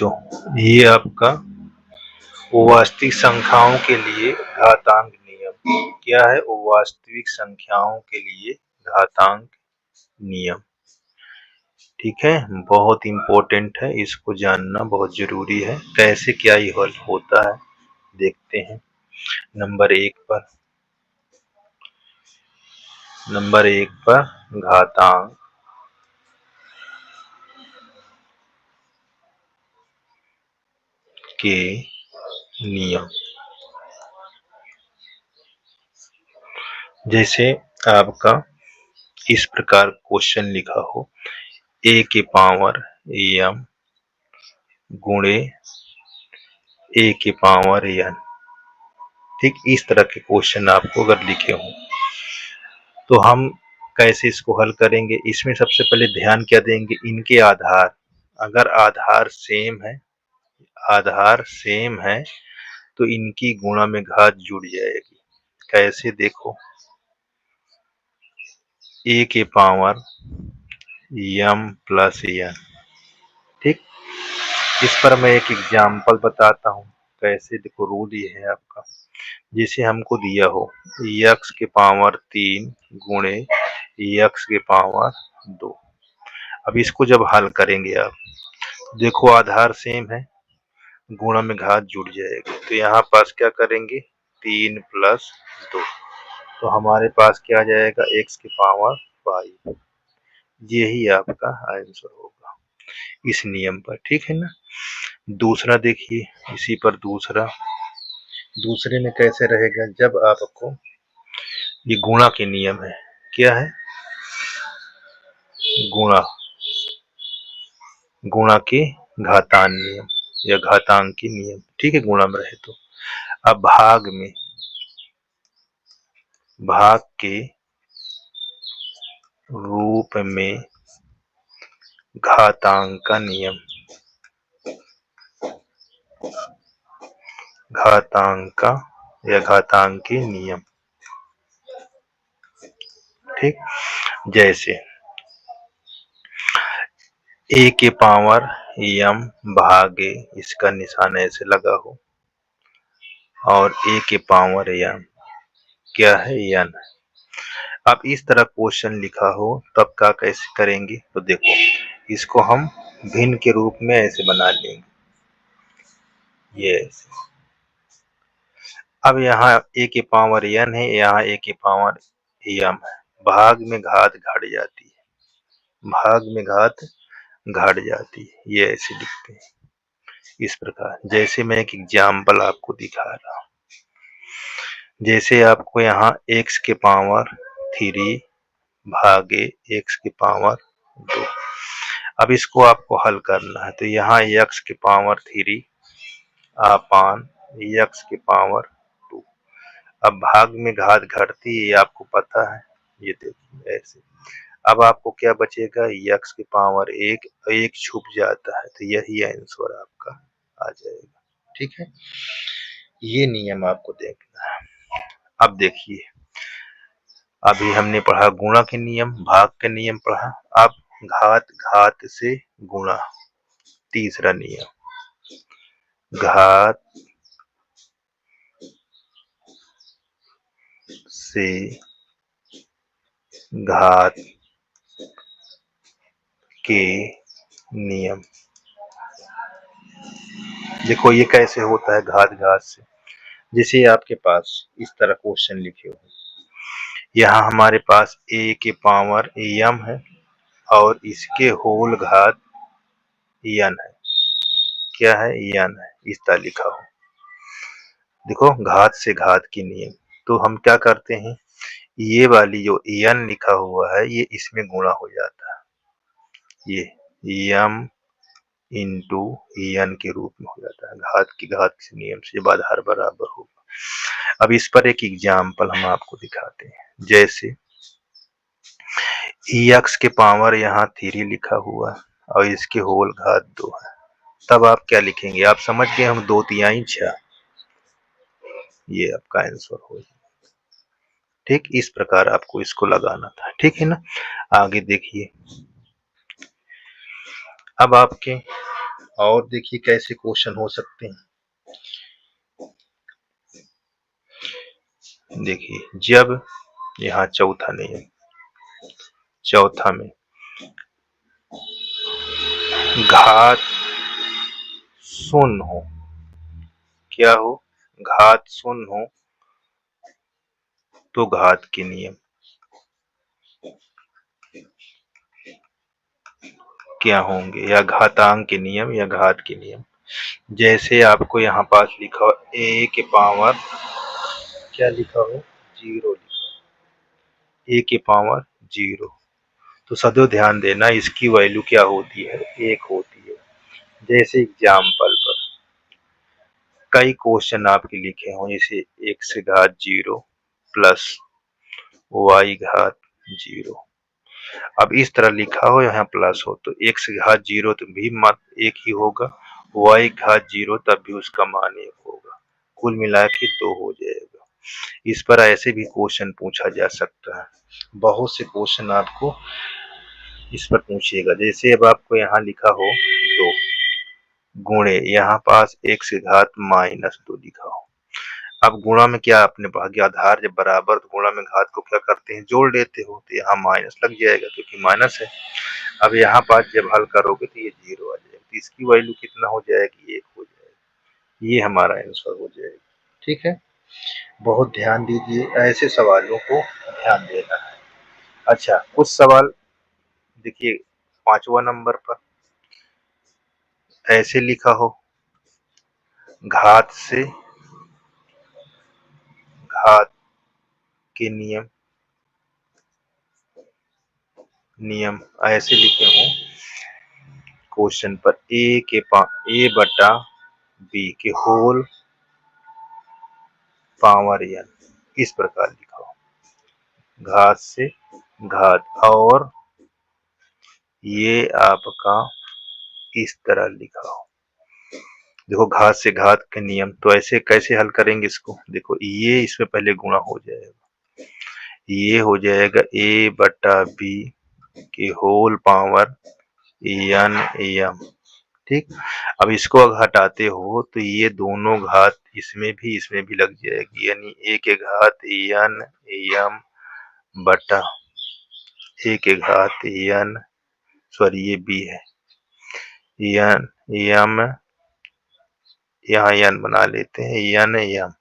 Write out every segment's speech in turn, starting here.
तो ये आपका वास्तविक संख्याओं के लिए घातांक नियम क्या है? वास्तविक संख्याओं के लिए घातांक नियम। ठीक है, बहुत इम्पोर्टेंट है, इसको जानना बहुत जरूरी है। कैसे क्या ये हल होता है देखते हैं। नंबर एक पर घातांक के नियम। जैसे आपका इस प्रकार क्वेश्चन लिखा हो, a के पावर m गुणे a के पावर n। ठीक, इस तरह के क्वेश्चन आपको अगर लिखे हों तो हम कैसे इसको हल करेंगे? इसमें सबसे पहले ध्यान क्या देंगे? इनके आधार, अगर आधार सेम है तो इनकी गुणा में घात जुड़ जाएगी। कैसे? देखो, a के पावर m प्लस n। ठीक, इस पर मैं एक एग्जाम्पल बताता हूँ कैसे। देखो, रूल ये है आपका, जिसे हमको दिया हो x के पावर 3 गुणे x के पावर 2। अब इसको जब हल करेंगे आप, देखो आधार सेम है, गुणा में घात जुड़ जाएगी, तो यहाँ पास क्या करेंगे? 3 प्लस 2, तो हमारे पास क्या आ जाएगा? x के पावर 5। यही आपका आंसर होगा इस नियम पर। ठीक है ना। दूसरा देखिए, इसी पर दूसरे में कैसे रहेगा? जब आपको ये गुणा के नियम है, क्या है? गुणा के घातांक नियम या घातांक के नियम। ठीक है, गुणा में रहे तो। अब भाग के रूप में घातांक का नियम, घातांक के नियम। ठीक, जैसे a के पावर m भागे, इसका निशान ऐसे लगा हो, और a के पावर m क्या है? n। अब इस तरह क्वेश्चन लिखा हो तब क्या कैसे करेंगे? तो देखो, इसको हम भिन्न के रूप में ऐसे बना लेंगे, ये ऐसे। अब यहाँ a के पावर n है, यहाँ a के पावर m है, भाग में घात घट जाती है, ये ऐसे लिखते हैं इस प्रकार। जैसे मैं एक एग्जाम्पल आपको दिखा रहा हूँ, जैसे आपको यहाँ x के पावर 3 भागे x के पावर 2। अब इसको आपको हल करना है, तो यहाँ x के पावर 3 अपान x के पावर 2। अब भाग में घात घटती है, ये आपको पता है, ये देखिए ऐसे। अब आपको क्या बचेगा? x के पावर 1 छुप जाता है, तो यही आंसर आपका आ जाएगा। ठीक है, ये नियम आपको देखना है। अब देखिए, अभी हमने पढ़ा गुणा के नियम, भाग के नियम पढ़ा। अब घात से गुणा, तीसरा नियम, घात से घात के नियम। देखो ये कैसे होता है घात से। जैसे आपके पास इस तरह क्वेश्चन लिखे हो, यहाँ हमारे पास a के पावर m है और इसके होल घात n है। क्या है? n है, इस तरह लिखा हो। देखो, घात से घात के नियम, तो हम क्या करते हैं, ये वाली जो n लिखा हुआ है ये इसमें गुणा हो जाता है, ये m इंटू n के रूप में हो जाता है। घात की घात के नियम से जब आधार बराबर होगा। अब इस पर एक एग्जाम्पल हम आपको दिखाते हैं। जैसे x के पावर यहाँ 3 लिखा हुआ और इसके होल घात 2 है, तब आप क्या लिखेंगे? आप समझ गए, हम 2 तिहाई 6, ये आपका आंसर हो जाएगा। ठीक, इस प्रकार आपको इसको लगाना था। ठीक है ना। आगे देखिए, अब आपके और देखिए कैसे क्वेश्चन हो सकते हैं। देखिए जब यहाँ चौथा नियम, चौथा में घात शून्य हो, क्या हो, घात शून्य हो तो घात के नियम क्या होंगे, या घातांक के नियम या घात के नियम। जैसे आपको यहाँ पास लिखा हो a के पावर क्या लिखा हो, 0 लिखा हो, a के पावर 0, तो सदैव ध्यान देना इसकी वैल्यू क्या होती है, 1 होती है। जैसे एग्जाम्पल पर कई क्वेश्चन आपके लिखे हों, जैसे x घात 0 प्लस y घात 0। अब इस तरह लिखा हो यहाँ प्लस हो तो x घात 0 तो भी मान 1 ही होगा, y घात 0 तब भी उसका मान 1 होगा, कुल मिला के 2 हो जाएगा। इस पर ऐसे भी क्वेश्चन पूछा जा सकता है, बहुत से क्वेश्चन आपको इस पर पूछिएगा। जैसे अब आपको यहाँ लिखा हो 2 गुणे यहाँ पास x घात -2 लिखा हो। अब गुणा में क्या आपने पढ़ा कि आधार जब बराबर तो गुणा में घात को क्या करते हैं, जोड़ लेते हो, तो यहाँ माइनस लग जाएगा क्योंकि माइनस है। अब यहाँ पास जब हल करोगे तो ये 0 आ जाएगा, तो इसकी वैल्यू कितना हो जाएगी, 1 हो जाएगा। ये हमारा आंसर हो जाएगा। ठीक है, बहुत ध्यान दीजिए, ऐसे सवालों को ध्यान देना है। अच्छा, कुछ सवाल देखिए 5वां नंबर पर ऐसे लिखा हो, घात से घात के नियम ऐसे लिखे हों क्वेश्चन पर a बटा b के होल पावर n, इस प्रकार लिखा हो, घात से घात, और ये आपका इस तरह लिखा हो। देखो घात से घात के नियम, तो ऐसे कैसे हल करेंगे इसको, देखो ये इसमें पहले गुणा हो जाएगा, ये हो जाएगा a बटा b के होल पावर n m। ठीक, अब इसको अगर हटाते हो तो ये दोनों घात इसमें भी लग जाएगी, यानी a के घात n m बटा a के घात n, सॉरी ये b है, n m, यहाँ n बना लेते हैं, n m,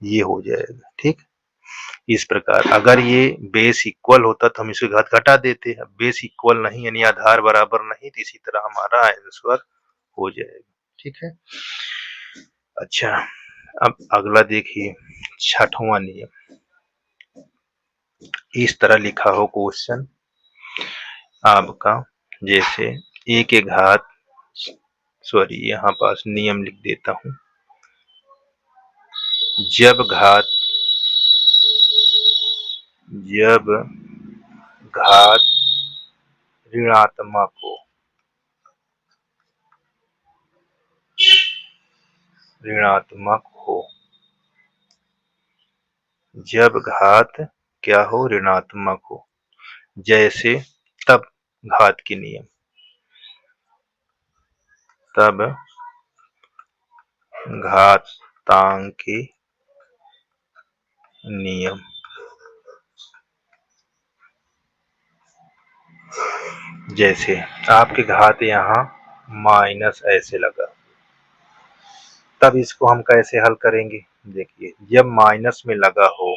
ये हो जाएगा। ठीक, इस प्रकार अगर ये बेस इक्वल होता तो हम इसके घात घटा देते, अब बेस इक्वल नहीं यानी आधार बराबर नहीं, तो इसी तरह हमारा आंसर हो जाएगा। ठीक है, अच्छा अब अगला देखिए 6वां नियम, इस तरह लिखा हो क्वेश्चन आपका, जैसे a के घात, सॉरी यहाँ पास नियम लिख देता हूँ, जब घात ऋणात्मक हो, जब घात क्या हो, ऋणात्मक हो, जैसे तब घात के नियम, तब घातांक के नियम। जैसे आपके घात यहाँ माइनस ऐसे लगा, तब इसको हम कैसे हल करेंगे, देखिए जब माइनस में लगा हो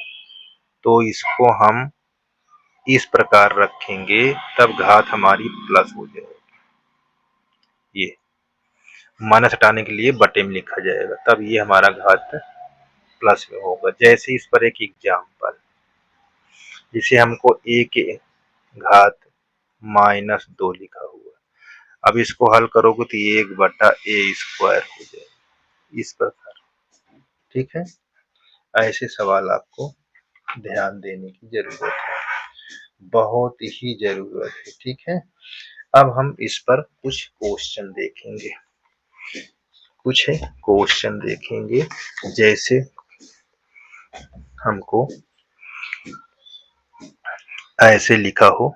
तो इसको हम इस प्रकार रखेंगे, तब घात हमारी प्लस हो जाएगी, ये माइनस हटाने के लिए बटे में लिखा जाएगा, तब ये हमारा घात प्लस में होगा। जैसे इस पर एक एग्जाम्पल, जिसे हमको a के घात -2 लिखा हुआ, अब इसको हल करोगे तो 1 बटा a स्क्वायर हो जाएगा, इस प्रकार। ठीक है, ऐसे सवाल आपको ध्यान देने की जरूरत है, बहुत ही जरूरत है। ठीक है, अब हम इस पर कुछ क्वेश्चन देखेंगे, जैसे हमको ऐसे लिखा हो,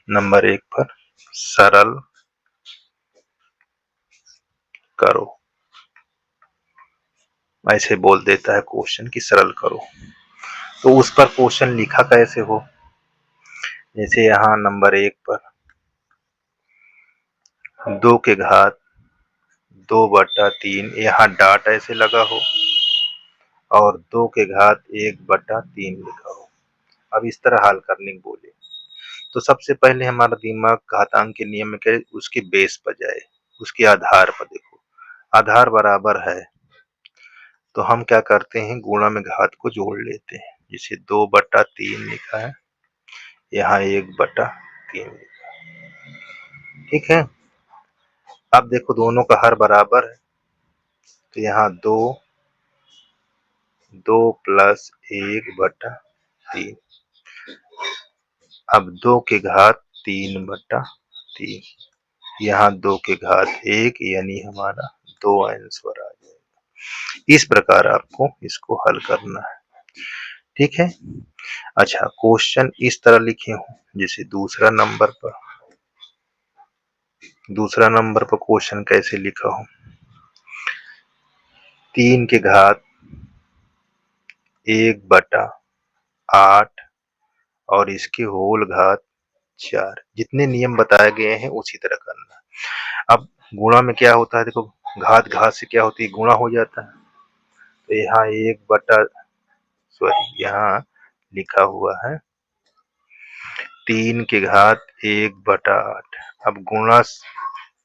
नंबर 1 पर सरल करो, ऐसे बोल देता है क्वेश्चन की सरल करो। तो उस पर क्वेश्चन लिखा कैसे हो, जैसे यहाँ नंबर 1 पर 2 के घात 2/3, यहाँ डॉट ऐसे लगा हो और 2 के घात 1/3 लिखा हो। अब इस तरह हल करने को बोले तो सबसे पहले हमारा दिमाग घातांक के नियम में क्या, उसके बेस पर जाए, उसके आधार पर देखो, आधार बराबर है तो हम क्या करते हैं, गुणा में घात को जोड़ लेते हैं। जैसे 2/3 लिखा है, यहाँ 1/3 लिखा है, ठीक है। अब देखो दोनों का हर बराबर है तो यहाँ 2 प्लस 1/3, अब 2 के घात 3/3, यहाँ 2 के घात 1, यानी हमारा 2 आंसर आ जाएगा। इस प्रकार आपको इसको हल करना है, ठीक है। अच्छा, क्वेश्चन इस तरह लिखे हो, जैसे दूसरा नंबर पर क्वेश्चन कैसे लिखा हो, 3 के घात 1/8 और इसके होल घात 4, जितने नियम बताए गए हैं उसी तरह करना। अब गुणा में क्या होता है, देखो घात घात से क्या होती है, गुणा हो जाता है। तो यहाँ यहाँ लिखा हुआ है 3 के घात 1/8। अब गुणा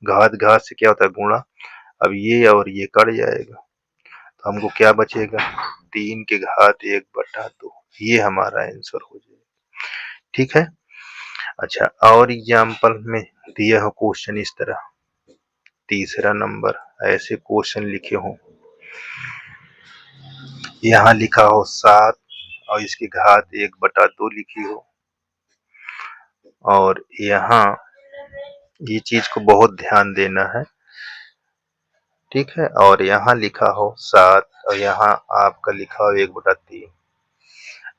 घात घात से क्या होता है, गुणा। अब ये और ये कट जाएगा तो हमको क्या बचेगा, 3 के घात 1/2, ये हमारा आंसर हो जाएगा, ठीक है। अच्छा, और एग्जाम्पल में दिया हो क्वेश्चन इस तरह, तीसरा नंबर ऐसे क्वेश्चन लिखे हो, यहाँ लिखा हो 7 और इसकी घात 1/2 लिखी हो, और यहाँ ये चीज को बहुत ध्यान देना है, ठीक है। और यहाँ लिखा हो 7 और यहाँ आपका लिखा हो 1/3।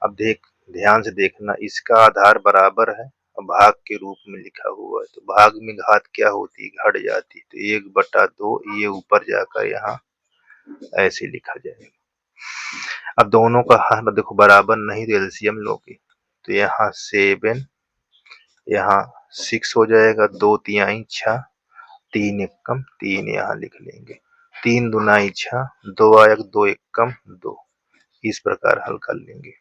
अब ध्यान से देखना, इसका आधार बराबर है और भाग के रूप में लिखा हुआ है, तो भाग में घात क्या होती है, घट जाती, तो 1/2 ये ऊपर जाकर यहाँ ऐसे लिखा जाएगा। अब दोनों का हर देखो बराबर नहीं, तो एलसीएम लोगे तो यहाँ 7, यहाँ 6 हो जाएगा, 2 तिहाई 6, 3 एकम 3 यहाँ लिख लेंगे, 3 दूना 6, 2 आया 2 एकम 2, इस प्रकार हल कर लेंगे।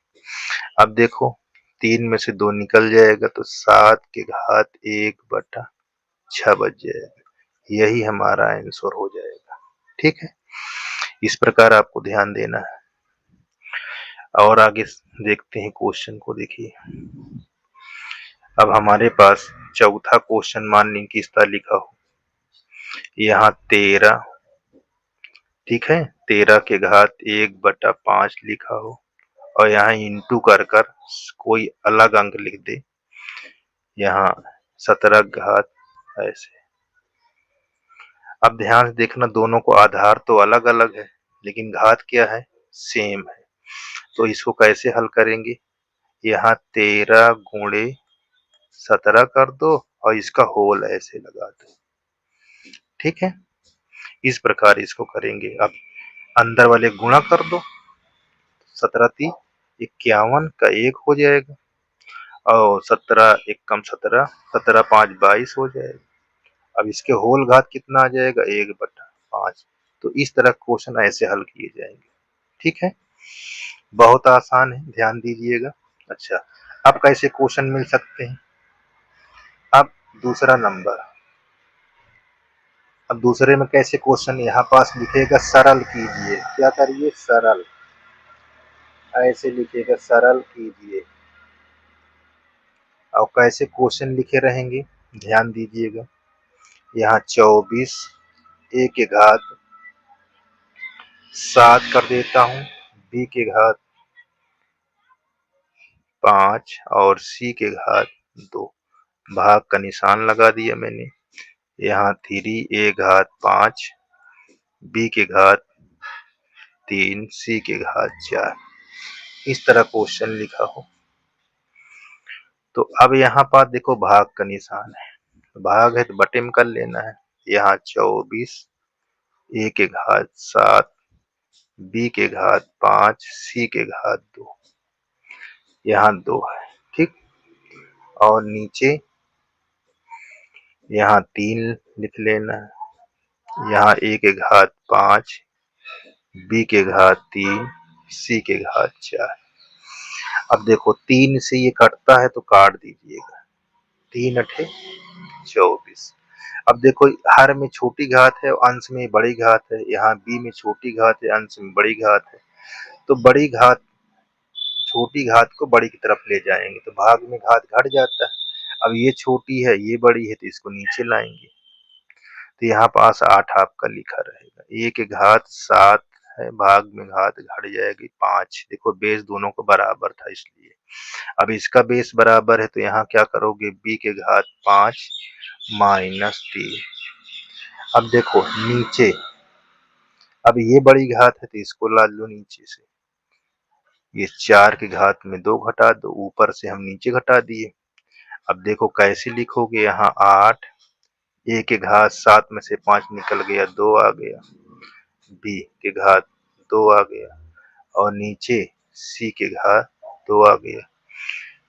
अब देखो 3 में से 2 निकल जाएगा तो 7 के घात 1/6 बच जाएगा, यही हमारा आंसर हो जाएगा, ठीक है। इस प्रकार आपको ध्यान देना है। और आगे देखते हैं क्वेश्चन को, देखिए अब हमारे पास चौथा क्वेश्चन मान लें किस तरह लिखा हो, यहाँ 13, ठीक है, 13 के घात 1/5 लिखा हो और यहाँ इंटू कर कोई अलग अंक लिख दे, यहाँ 17 घात ऐसे। अब ध्यान से देखना, दोनों को आधार तो अलग अलग है लेकिन घात क्या है, सेम है। तो इसको कैसे हल करेंगे, यहाँ 13 गुणे 17 कर दो और इसका होल ऐसे लगा दो, ठीक है। इस प्रकार इसको करेंगे। अब अंदर वाले गुणा कर दो, 17 × 3 = 51 का 1 हो जाएगा और 17 एकम 17, 17 × 5 = 22 हो जाएगा। अब इसके होल घात कितना आ जाएगा, 1/5। तो इस तरह क्वेश्चन ऐसे हल किए जाएंगे, ठीक है। बहुत आसान है, ध्यान दीजिएगा। अच्छा, अब कैसे क्वेश्चन मिल सकते हैं, अब दूसरा नंबर, अब दूसरे में कैसे क्वेश्चन यहाँ पास लिखेगा, सरल कीजिए, क्या करिए, सरल, ऐसे लिखेगा सरल कीजिए। और कैसे क्वेश्चन लिखे रहेंगे, ध्यान दीजिएगा, यहाँ 24 a के घात 7 कर देता हूँ, b के घात 5 और c के घात 2, भाग का निशान लगा दिया मैंने, यहाँ 3 a घात 5, b के घात 3, c के घात 4, इस तरह क्वेश्चन लिखा हो। तो अब यहाँ पर देखो भाग का निशान है, भाग है तो बटे में कर लेना है, यहाँ 24 a के घात 7, b के घात 5, c के घात 2। यहाँ 2 है, ठीक। और नीचे यहाँ 3 लिख लेना है। यहाँ a के घात 5, b के घात 3, c के घात 4। अब देखो 3 से ये कटता है तो काट दीजिएगा। 3 अठे 24। अब देखो हर में छोटी घात है और अंश में बड़ी घात है। यहाँ b में छोटी घात है, अंश में बड़ी घात है। तो बड़ी घात छोटी घात को बड़ी की तरफ ले जाएंगे तो भाग में घात घट जाता है। अब ये छोटी है, ये बड़ी है, तो इसको नीचे लाएंगे तो यहाँ पास 8 आपका लिखा रहेगा। a के घात 7 है, भाग में घात घट जाएगी 5। देखो बेस दोनों को बराबर था इसलिए। अब इसका बेस बराबर है तो यहाँ क्या करोगे, b के घात 5 माइनस 3। अब देखो नीचे, अब ये बड़ी घात है तो इसको ला लो नीचे से। ये 4 के घात में 2 घटा दो, ऊपर से हम नीचे घटा दिए। अब देखो कैसे लिखोगे, यहाँ 8, a के घात 7 में से 5 निकल गया, 2 आ गया, b के घात 2 आ गया और नीचे c के घात 2 आ गया।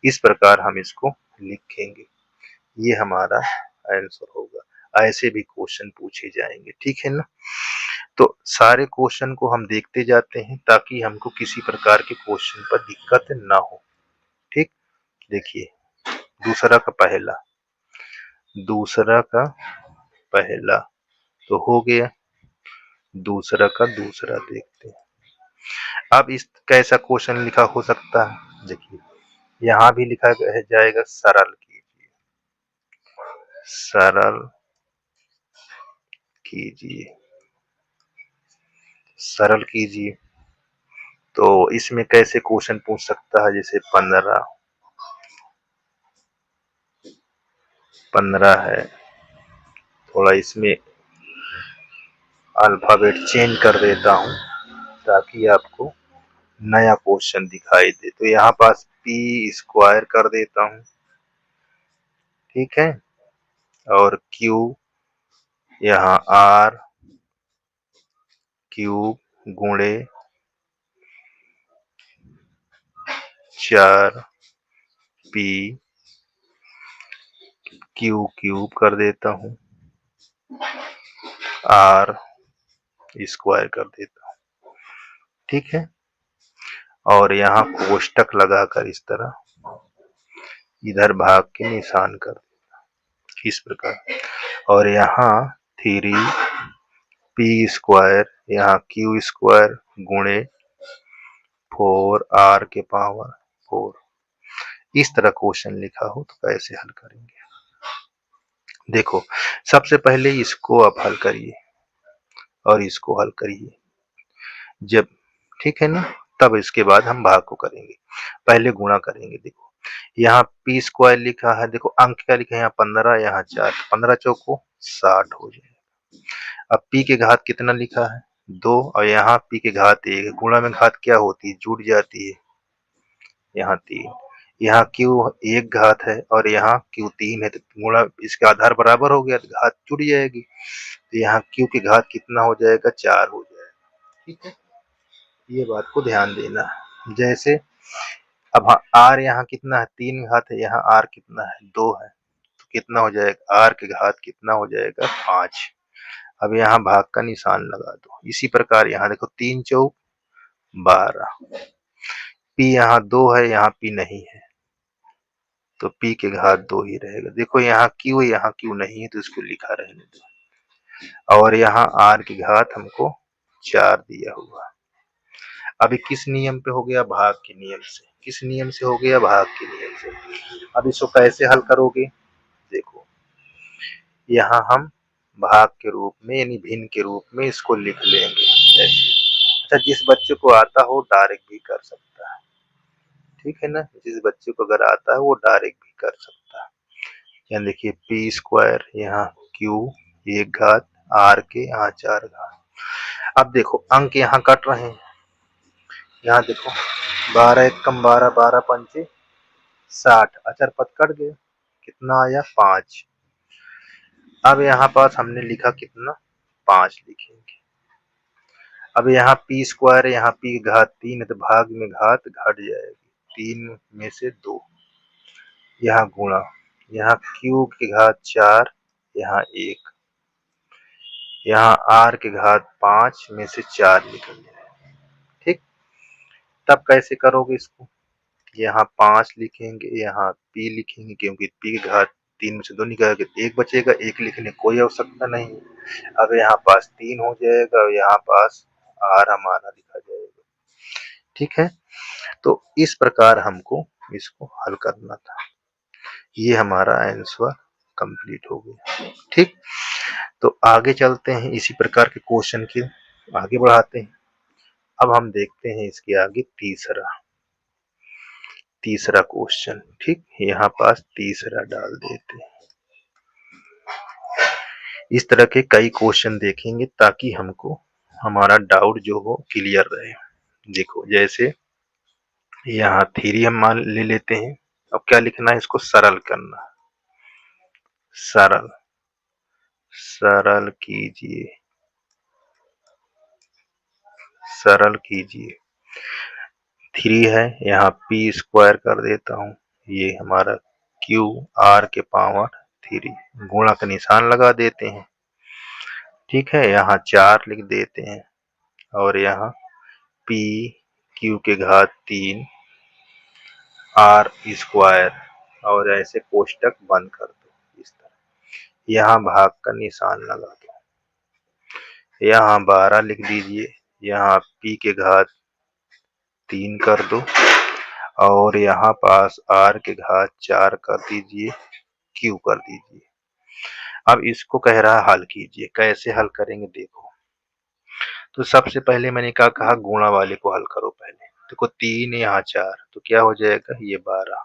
इस प्रकार हम इसको लिखेंगे। ये हमारा आंसर होगा। ऐसे भी क्वेश्चन पूछे जाएंगे, ठीक है ना। तो सारे क्वेश्चन को हम देखते जाते हैं ताकि हमको किसी प्रकार के क्वेश्चन पर दिक्कत ना हो, ठीक। देखिए दूसरा का पहला तो हो गया। दूसरा का दूसरा देखते हैं। अब इस कैसा क्वेश्चन लिखा हो सकता है, देखिए यहाँ भी लिखा जाएगा सरल कीजिए, सरल कीजिए। तो इसमें कैसे क्वेश्चन पूछ सकता है, जैसे 15 है, थोड़ा इसमें अल्फाबेट चेंज कर देता हूँ ताकि आपको नया क्वेश्चन दिखाई दे। तो यहाँ पास p स्क्वायर कर देता हूँ, ठीक है। और q यहाँ r क्यूब गुणे 4p q क्यूब कर देता हूँ, r स्क्वायर कर देता हूँ, ठीक है। और यहाँ कोष्टक लगाकर इस तरह इधर भाग के निशान कर देता, इस प्रकार। और यहाँ 3p स्क्वायर, यहाँ q स्क्वायर गुणे 4r के पावर 4। इस तरह क्वेश्चन लिखा हो तो कैसे हल करेंगे। देखो सबसे पहले इसको आप हल करिए और इसको हल करिए जब, ठीक है ना, तब इसके बाद हम भाग को करेंगे। पहले गुणा करेंगे। देखो यहाँ p स्क्वायर लिखा है, देखो अंक क्या लिखा है, यहाँ 15, यहाँ 4, 15 चौको 60 हो जाएगा। अब p के घात कितना लिखा है, 2, और यहाँ p के घात 1। गुणा में घात क्या होती है, जुड़ जाती है, यहाँ 3। यहाँ q 1 घात है और यहाँ q 3 है, तो गुणा इसका आधार बराबर हो गया तो घात जुड़ जाएगी। तो यहाँ q की घात कितना हो जाएगा, 4 हो जाएगा, ठीक है। ये बात को ध्यान देना। जैसे अब r यहाँ कितना है, 3 घात है, यहाँ r कितना है, 2 है, तो कितना हो जाएगा, r के घात कितना हो जाएगा, 5। अब यहाँ भाग का निशान लगा दो। इसी प्रकार यहाँ देखो 3 चौक 12, p यहाँ 2 है, यहाँ p नहीं है, तो p के घात 2 ही रहेगा। देखो यहाँ q नहीं है तो इसको लिखा रहने दो। और यहाँ r की घात हमको 4 दिया हुआ। अभी किस नियम पे हो गया, भाग के नियम से। किस नियम से हो गया, भाग के नियम से। अब इसको कैसे हल करोगे, देखो यहाँ हम भाग के रूप में यानी भिन्न के रूप में इसको लिख लेंगे ऐसे। अच्छा, जिस बच्चे को आता हो डायरेक्ट भी कर सकता है, ठीक है ना। जिस बच्चे को अगर आता है वो डायरेक्ट भी कर सकता है। यहाँ देखिए p स्क्वायर, यहाँ q 1 घात, r के यहाँ 4 घात। अब देखो अंक यहाँ कट रहे हैं, यहाँ देखो 12 एकम 12, 12 पंचे 60, अचर पद कट गया, कितना आया, 5। अब यहाँ पास हमने लिखा कितना, 5 लिखेंगे। अब यहाँ पी स्क्वायर है, यहाँ पी की घात 3 है तो भाग में घात घट जाएगी, 3 में से 2, यहाँ गुणा, यहाँ क्यू की घात 4, यहाँ 1, यहाँ r की घात 5 में से 4 निकल जाए। ठीक, तब कैसे करोगे इसको, यहाँ 5 लिखेंगे, यहाँ p लिखेंगे, क्योंकि p की घात 3 में से 2 निकालेंगे तो 1 बचेगा, 1 लिखने की कोई आवश्यकता नहीं। अब यहाँ पास 3 हो जाएगा और यहाँ पास r हमारा लिखा जाएगा। ठीक है, तो इस प्रकार हमको इसको हल करना था। ये हमारा आंसर कंप्लीट हो गया। ठीक, तो आगे चलते हैं, इसी प्रकार के क्वेश्चन के आगे बढ़ाते हैं। अब हम देखते हैं इसके आगे तीसरा क्वेश्चन। ठीक, यहाँ पास तीसरा डाल देते हैं। इस तरह के कई क्वेश्चन देखेंगे ताकि हमको हमारा डाउट जो हो क्लियर रहे। देखो, जैसे यहाँ 3 हम मान ले लेते हैं। अब क्या लिखना है, इसको सरल करना, सरल कीजिए, सरल कीजिए। 3 है, यहाँ p स्क्वायर कर देता हूँ, ये हमारा q r के पावर 3, गुणा का निशान लगा देते हैं। ठीक है, यहाँ 4 लिख देते हैं और यहाँ p q के घात 3 r स्क्वायर, और ऐसे कोष्टक बंद कर दो इस तरह। यहाँ भाग का निशान लगा दो, यहाँ 12 लिख दीजिए, यहाँ p के घात 3 कर दो और यहाँ पास r के घात 4 कर दीजिए, q कर दीजिए। अब इसको कह रहा है हल कीजिए, कैसे हल करेंगे देखो। तो सबसे पहले मैंने क्या कहा, गुणा वाले को हल करो पहले। देखो 3 यहाँ 4 तो क्या हो जाएगा, ये 12,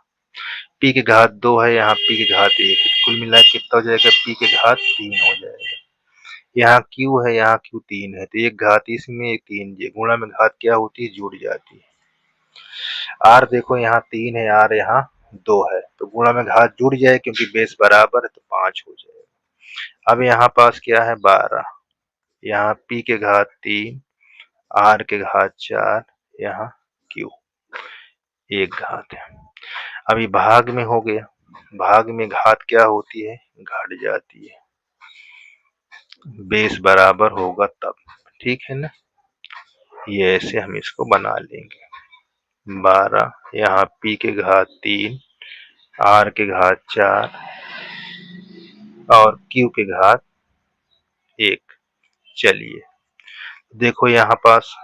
p की घात 2 है, यहाँ p की घात 1, कुल मिला कितना हो जाएगा, p की घात 3 हो जाएगा। यहाँ q है, यहाँ q 3 है तो एक घात इसमें, एक 3, ये गुणा में घात क्या होती है, जुड़ जाती है। r देखो यहाँ 3 है, r यहाँ 2 है तो गुणा में घात जुड़ जाए, क्योंकि बेस बराबर है तो 5 हो जाएगा। अब यहाँ पास क्या है, 12, यहाँ p के घात 3, r के घात 4, यहाँ q एक घात है। अभी भाग में हो गया, भाग में घात क्या होती है, घट जाती है, बेस बराबर होगा तब। ठीक है ना, ये ऐसे हम इसको बना लेंगे। 12, यहाँ p के घात 3, r के घात 4 और q के घात 1। चलिए देखो यहाँ पास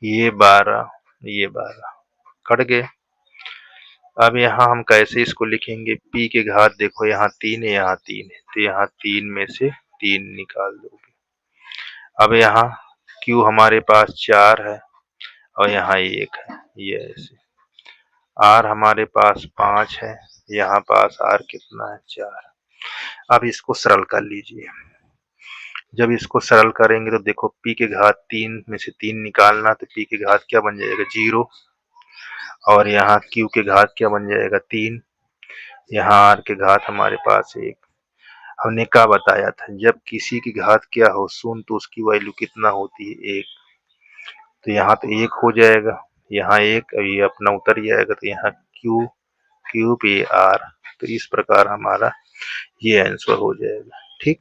ये 12, ये 12 कट गए। अब यहाँ हम कैसे इसको लिखेंगे, p के घात देखो यहाँ 3 है, यहाँ 3 है तो यहाँ 3 में से 3 निकाल दोगे। अब यहाँ q हमारे पास 4 है और यहाँ 1 है, ये ऐसे। r हमारे पास 5 है, यहाँ पास r कितना है, 4। अब इसको सरल कर लीजिए। जब इसको सरल करेंगे तो देखो p के घात 3 में से 3 निकालना तो p के घात क्या बन जाएगा, 0, और यहाँ q के घात क्या बन जाएगा, 3, यहाँ r के घात हमारे पास 1। हमने क्या बताया था, जब किसी की घात क्या हो, शून्य, तो उसकी वैल्यू कितना होती है, 1। तो यहाँ तो 1 हो जाएगा, यहाँ 1, और ये अपना उतर जाएगा तो यहाँ q क्यूब ए r। तो इस प्रकार हमारा ये आंसर हो जाएगा। ठीक,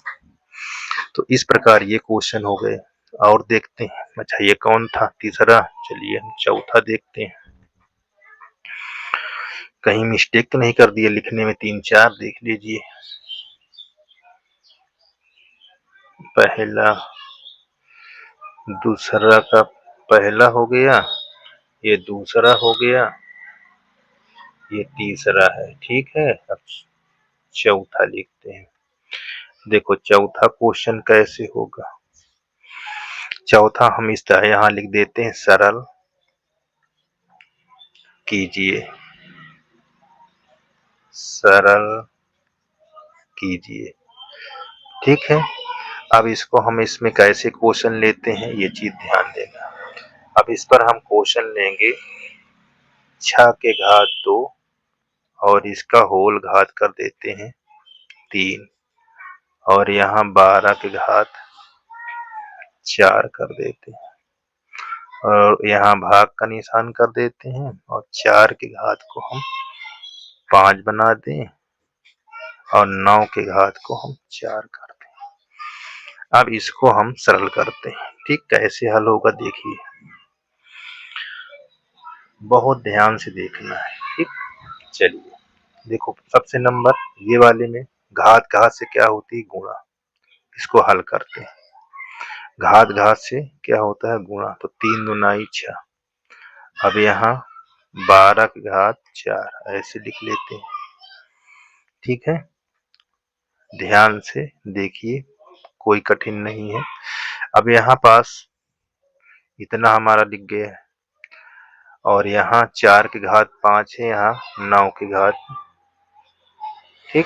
तो इस प्रकार ये क्वेश्चन हो गए। और देखते हैं, अच्छा ये कौन था, तीसरा। चलिए हम चौथा देखते हैं, कहीं मिस्टेक तो नहीं कर दिया लिखने में, 3-4 देख लीजिए। पहला, दूसरा का पहला हो गया, ये दूसरा हो गया, ये तीसरा है। ठीक है, अब चौथा लिखते हैं। देखो चौथा क्वेश्चन कैसे होगा, चौथा हम इस तरह यहाँ लिख देते हैं, सरल कीजिए, सरल कीजिए। ठीक है, अब इसको हम इसमें कैसे क्वेश्चन लेते हैं, ये चीज ध्यान देना। अब इस पर हम क्वेश्चन लेंगे 6 के घात 2 और इसका होल घात कर देते हैं 3, और यहाँ 12 के घात 4 कर देते हैं और यहाँ भाग का निशान कर देते हैं और 4 के घात को हम 5 बना दें और 9 के घात को हम 4 कर दें। अब इसको हम सरल करते हैं। ठीक, कैसे हल होगा देखिए, बहुत ध्यान से देखना है। ठीक, चलिए देखो, सबसे नंबर ये वाले में घात घात से क्या होती है, गुणा। इसको हल करते हैं। घात घात से क्या होता है, गुणा। तो 3 दूनाई 6। अब यहाँ 12 की घात 4 ऐसे लिख लेते हैं। ठीक है, ध्यान से देखिए, कोई कठिन नहीं है। अब यहाँ पास इतना हमारा लिख गया है और यहाँ 4 की घात 5 है, यहाँ 9 की घात। ठीक,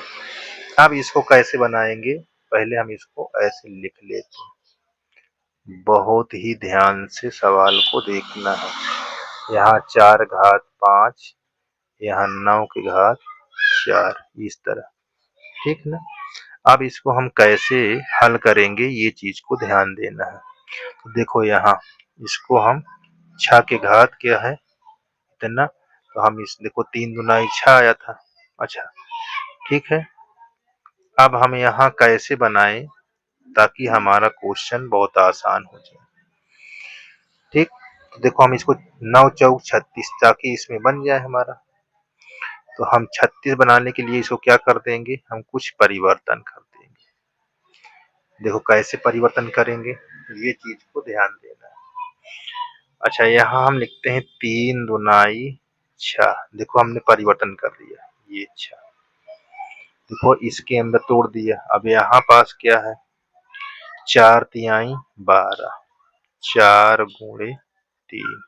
अब इसको कैसे बनाएंगे, पहले हम इसको ऐसे लिख लेते हैं। बहुत ही ध्यान से सवाल को देखना है। यहाँ 4 घात 5, यहाँ 9 की घात 4, इस तरह। ठीक ना। अब इसको हम कैसे हल करेंगे, ये चीज को ध्यान देना है। तो देखो यहाँ इसको हम 6 के घात क्या है, इतना। तो हम इस देखो 3 दूनाई 6 आया था। अच्छा, ठीक है। अब हम यहाँ कैसे बनाएं ताकि हमारा क्वेश्चन बहुत आसान हो जाए। ठीक, तो देखो हम इसको 9 चौक 36 ताकि इसमें बन जाए हमारा। तो हम 36 बनाने के लिए इसको क्या कर देंगे, हम कुछ परिवर्तन कर देंगे। देखो कैसे परिवर्तन करेंगे, ये चीज को ध्यान देना है। अच्छा, यहाँ हम लिखते हैं 3 दूनाई 6। देखो हमने परिवर्तन कर दिया, ये 6। देखो इसके अंदर तोड़ दिया। अब यहाँ पास क्या है, 4 तिहाई 12, 4 गुणे 3।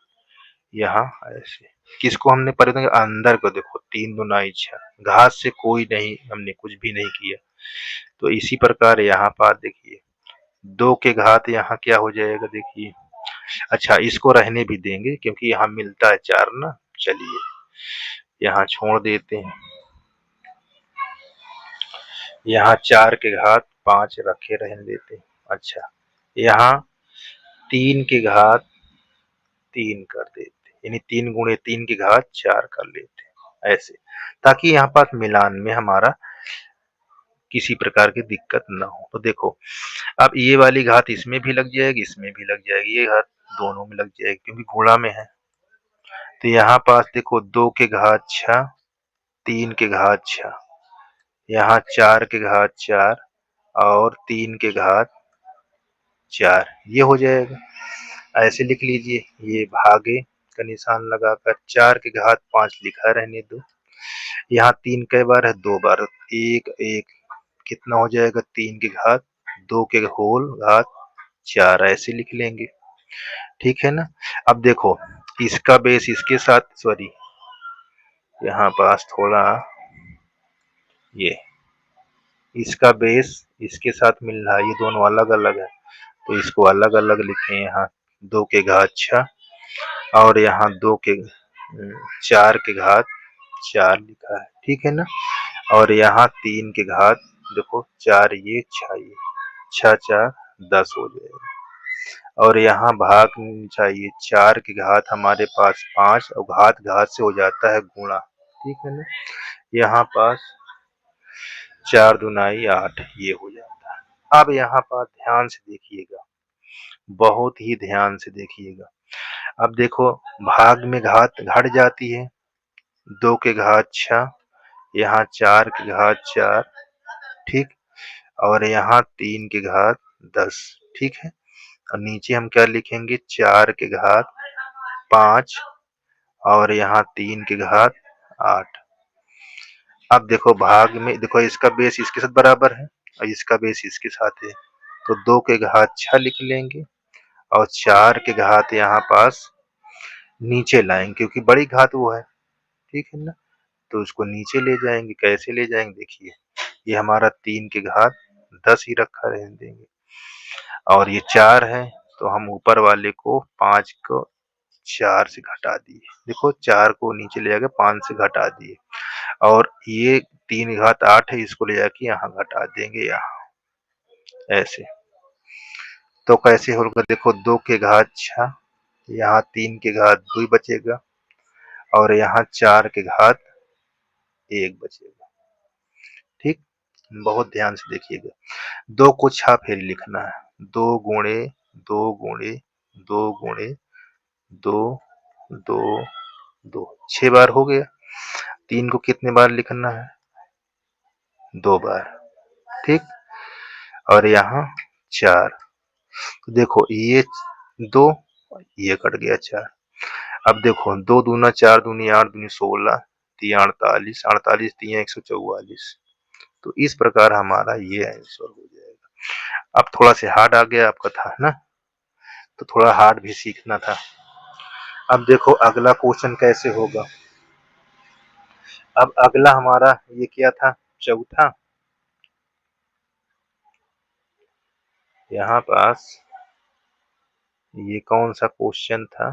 यहाँ ऐसे किसको हमने परिवर्तन, अंदर को। देखो 3 दूनाई 6, घात से कोई नहीं, हमने कुछ भी नहीं किया। तो इसी प्रकार यहाँ पास देखिए 2 के घात यहाँ क्या हो जाएगा, देखिए। अच्छा, इसको रहने भी देंगे क्योंकि यहाँ मिलता है 4 ना। चलिए यहाँ छोड़ देते हैं। यहाँ 4 के घात 5 रखे रहने देते हैं। अच्छा, यहाँ 3 के घात 3 कर देते, यानी 3 गुणे 3 की घात 4 कर लेते हैं ऐसे, ताकि यहाँ पास मिलान में हमारा किसी प्रकार की दिक्कत ना हो। तो देखो अब ये वाली घात इसमें भी लग जाएगी, इसमें भी लग जाएगी, ये घात दोनों में लग जाएगी क्योंकि गुणा में है। तो यहाँ पास देखो 2 के घात 6, 3 के घात 6, यहाँ 4 के घात 4 और 3 के घात 4, ये हो जाएगा। ऐसे लिख लीजिए, ये भागे का निशान लगाकर 4 के घात 5 लिखा रहने दो। यहाँ 3 कई बार है, 2 बार। 1 1 कितना हो जाएगा, 3 की घात 2 के होल घात 4 ऐसे लिख लेंगे। ठीक है ना। अब देखो इसका बेस इसके साथ, सॉरी यहाँ पास थोड़ा ये इसका बेस इसके साथ मिल रहा है, ये दोनों अलग अलग है तो इसको अलग अलग लिखे। यहाँ 2 के घात 6 और यहाँ 4 के घात 4 लिखा है। ठीक है ना। और यहाँ 3 के घात देखो 4, ये 6, ये 6 4 10 हो जाएगा। और यहाँ भाग चाहिए, 4 की घात हमारे पास 5 और घात घात से हो जाता है गुणा। ठीक है ना। यहाँ पास 4 दूनाई 8, ये हो जाता है। अब यहाँ पर ध्यान से देखिएगा, बहुत ही ध्यान से देखिएगा। अब देखो भाग में घात घट जाती है, 2 के घात 6, यहाँ 4 की घात 4। ठीक, और यहाँ 3 की घात 10। ठीक है, और नीचे हम क्या लिखेंगे, 4 के घात 5 और यहाँ 3 की घात 8। अब देखो भाग में देखो इसका बेस इसके साथ बराबर है और इसका बेस इसके साथ है, तो 2 के घात 6 लिख लेंगे और 4 के घात यहाँ पास नीचे लाएंगे क्योंकि बड़ी घात वो है। ठीक है ना, तो उसको नीचे ले जाएंगे। कैसे ले जाएंगे, देखिए ये हमारा 3 के घात 10 ही रखा रहने देंगे और ये 4 है तो हम ऊपर वाले को 5 को 4 से घटा दिए। देखो 4 को नीचे ले जाके 5 से घटा दिए और ये 3 घात 8 है, इसको ले जाके यहाँ घटा देंगे, यहाँ ऐसे। तो कैसे होगा, देखो 2 के घात 6, यहाँ 3 के घात 2 बचेगा और यहाँ 4 के घात 1 बचेगा। ठीक, बहुत ध्यान से देखिएगा। 2 को 6 फेरी लिखना है, 2 गुणे 2 गुणे 2 गुणे 2 2 2, 6 बार हो गया। 3 को कितने बार लिखना है, 2 बार। ठीक, और यहाँ 4, तो देखो ये 2, ये कट गया 4। अब देखो 2 दूना 4 दूनी 8 दूनी 16, 3 48, 48 3 144। तो इस प्रकार हमारा ये आंसर हो जाएगा। अब थोड़ा सा हार्ड आ गया आपका था ना, तो थोड़ा हार्ड भी सीखना था। अब देखो अगला क्वेश्चन कैसे होगा। अब अगला हमारा ये क्या था, चौथा। यहाँ पास ये कौन सा क्वेश्चन था,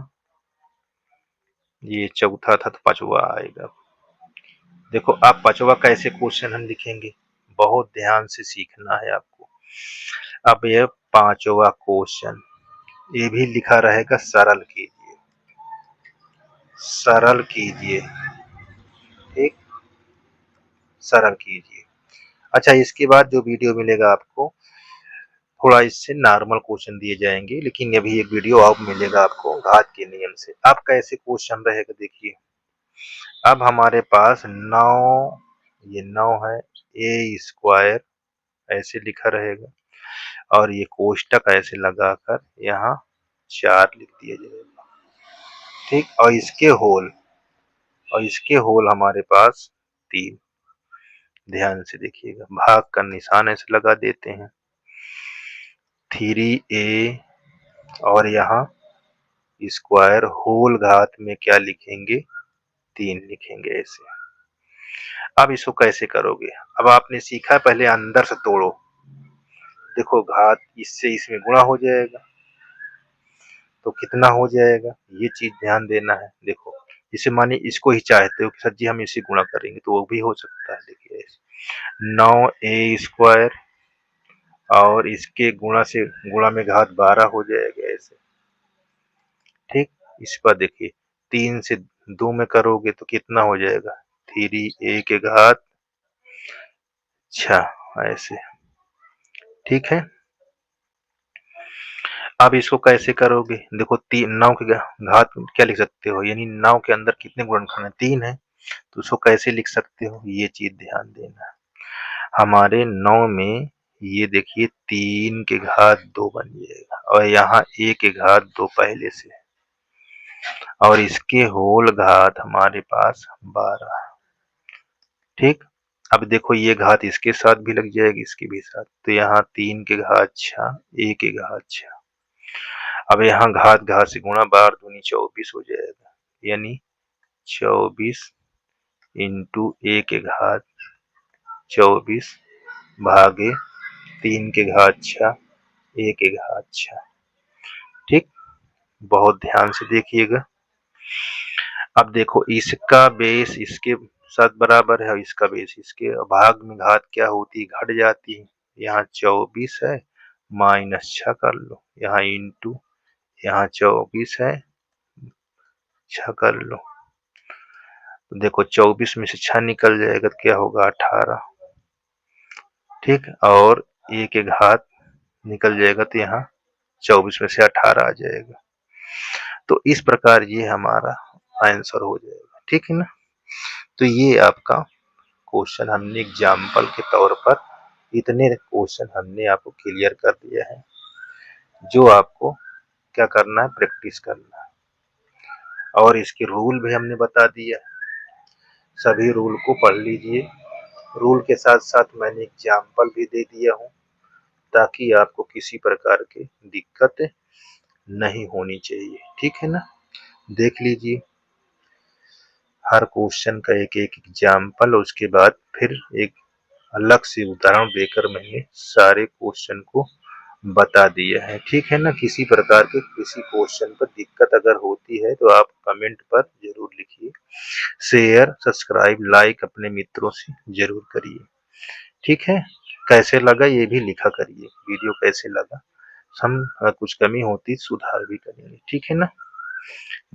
ये चौथा था, तो पांचवा आएगा। देखो आप पांचवा कैसे क्वेश्चन हम लिखेंगे, बहुत ध्यान से सीखना है आपको। अब ये पांचवा क्वेश्चन, ये भी लिखा रहेगा सरल कीजिए, सरल कीजिए। ठीक, सरल कीजिए। अच्छा, इसके बाद जो वीडियो मिलेगा आपको, थोड़ा इससे नॉर्मल क्वेश्चन दिए जाएंगे, लेकिन अभी एक वीडियो और मिलेगा आपको घात के नियम से। अब कैसे क्वेश्चन रहेगा देखिए। अब हमारे पास 9, ये 9 है, ए स्क्वायर ऐसे लिखा रहेगा और ये कोष्टक ऐसे लगाकर यहाँ 4 लिख दिया जाएगा। ठीक, और इसके होल हमारे पास 3। ध्यान से देखिएगा, भाग का निशान ऐसे लगा देते हैं, 3a, और यहाँ स्क्वायर होल घात में क्या लिखेंगे, 3 लिखेंगे ऐसे। अब इसको कैसे करोगे, अब आपने सीखा पहले अंदर से तोड़ो। देखो घात इससे इसमें गुणा हो जाएगा, तो कितना हो जाएगा, ये चीज ध्यान देना है। देखो जैसे माने इसको ही चाहते हो कि सर जी हम इसे गुणा करेंगे, तो वो भी हो सकता है। देखिए 9a स्क्वायर और इसके गुणा से गुणा में घात 12 हो जाएगा ऐसे। ठीक, इस पर देखिए 3 से 2 में करोगे तो कितना हो जाएगा, 3a के घात 6 ऐसे। ठीक है, अब इसको कैसे करोगे, देखो 9 के घात क्या लिख सकते हो, यानी 9 के अंदर कितने गुणनखंड है, 3 है, तो उसको कैसे लिख सकते हो, ये चीज ध्यान देना है। हमारे 9 में ये देखिए 3 के घात 2 बन जाएगा और यहाँ a के घात 2 पहले से, और इसके होल घात हमारे पास 12। ठीक, अब देखो ये घात इसके साथ भी लग जाएगी, इसके भी साथ, तो यहाँ 3 के घात 6, a के घात 6। अब यहाँ घात घात से गुणा, 12 दूनी 24 हो जाएगा, यानी 24 इंटू a के घात 24 भागे 3 के घात 6 a के घात 6। ठीक, बहुत ध्यान से देखिएगा। अब देखो इसका बेस इसके साथ बराबर है और इसका बेस इसके, भाग में घात क्या होती है, घट जाती है। यहाँ 24 है, -6 कर लो, यहाँ इंटू, यहाँ 24 है, 6 कर लो, तो देखो 24 में से 6 निकल जाएगा तो क्या होगा, 18। ठीक, और a के घात निकल जाएगा तो यहाँ 24 में से 18 आ जाएगा। तो इस प्रकार ये हमारा आंसर हो जाएगा। ठीक है ना, तो ये आपका क्वेश्चन हमने एग्जाम्पल के तौर पर इतने क्वेश्चन हमने आपको क्लियर कर दिया है, जो आपको क्या करना है, प्रैक्टिस करना है। और इसके रूल भी हमने बता दिया, सभी रूल को पढ़ लीजिए। रूल के साथ साथ मैंने एग्जाम्पल भी दे दिया हूँ, ताकि आपको किसी प्रकार की दिक्कत नहीं होनी चाहिए। ठीक है ना, देख लीजिए हर क्वेश्चन का एक एक एग्जाम्पल, उसके बाद फिर एक अलग से उदाहरण देकर मैंने सारे क्वेश्चन को बता दिया है। ठीक है ना, किसी प्रकार के किसी क्वेश्चन पर दिक्कत अगर होती है तो आप कमेंट पर जरूर लिखिए। शेयर, सब्सक्राइब, लाइक अपने मित्रों से जरूर करिए। ठीक है, कैसे लगा ये भी लिखा करिए, वीडियो कैसे लगा हम कुछ कमी होती सुधार भी करेंगे, ठीक है ना?